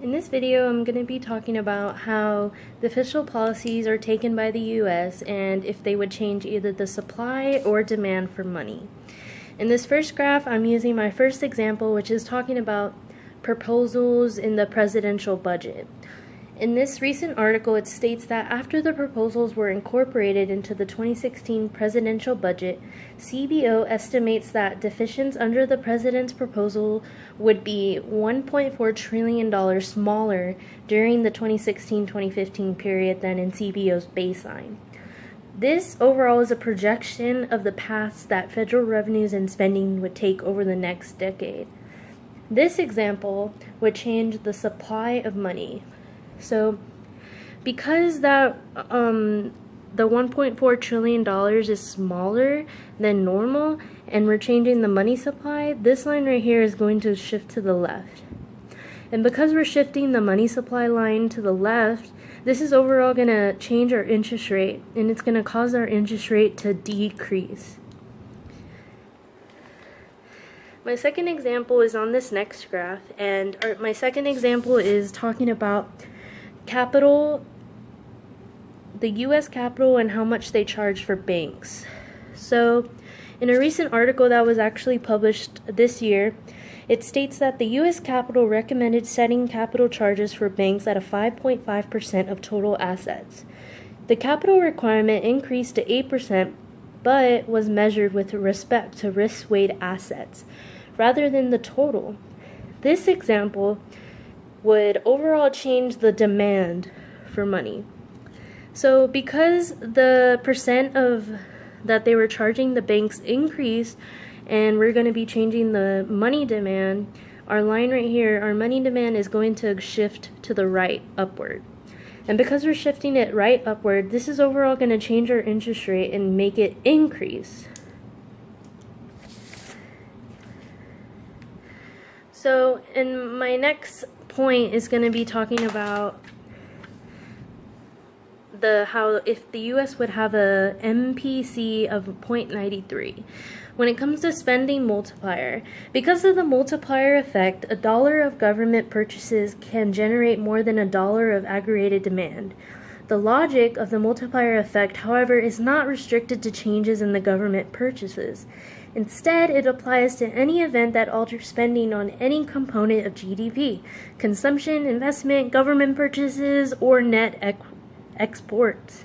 In this video, I'm going to be talking about how the official policies are taken by the U.S. and if they would change either the supply or demand for money. In this first graph, I'm using my first example, which is talking about proposals in the presidential budget. In this recent article, it states that after the proposals were incorporated into the 2016 presidential budget, CBO estimates that deficits under the president's proposal would be $1.4 trillion smaller during the 2016-2015 period than in CBO's baseline. This overall is a projection of the paths that federal revenues and spending would take over the next decade. This example would change the supply of money. So, because that the $1.4 trillion is smaller than normal, and we're changing the money supply, this line right here is going to shift to the left. And because we're shifting the money supply line to the left, this is overall going to change our interest rate, and it's going to cause our interest rate to decrease. My second example is on this next graph, and my second example is talking about capital, the U.S. capital, and how much they charge for banks. So, in a recent article that was actually published this year, it states that the U.S. Capitol recommended setting capital charges for banks at a 5.5% of total assets. The capital requirement increased to 8%, but was measured with respect to risk-weighted assets, rather than the total. This example would overall change the demand for money. So because the percent of that they were charging the banks increased, and we're going to be changing the money demand, our line right here, our money demand is going to shift to the right, upward. And because we're shifting it right upward, this is overall going to change our interest rate and make it increase. So in my next point is going to be talking about how if the U.S. would have a MPC of 0.93. When it comes to spending multiplier, because of the multiplier effect, $1 of government purchases can generate more than $1 of aggregated demand. The logic of the multiplier effect, however, is not restricted to changes in the government purchases. Instead, it applies to any event that alters spending on any component of GDP, consumption, investment, government purchases, or net exports.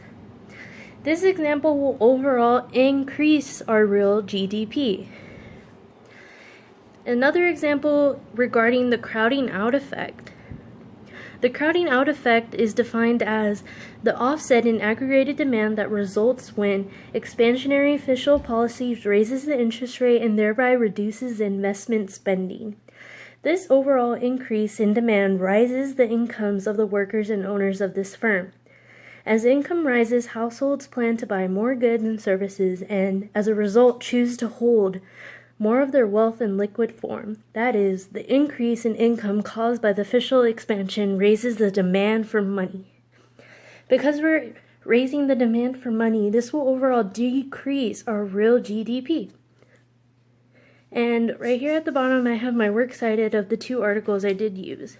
This example will overall increase our real GDP. Another example regarding the crowding out effect. The crowding out effect is defined as the offset in aggregated demand that results when expansionary fiscal policies raises the interest rate and thereby reduces investment spending. This overall increase in demand rises the incomes of the workers and owners of this firm. As income rises, households plan to buy more goods and services and, as a result, choose to hold more of their wealth in liquid form. That is, the increase in income caused by the fiscal expansion raises the demand for money. Because we're raising the demand for money, this will overall decrease our real GDP. And right here at the bottom, I have my works cited of the two articles I did use.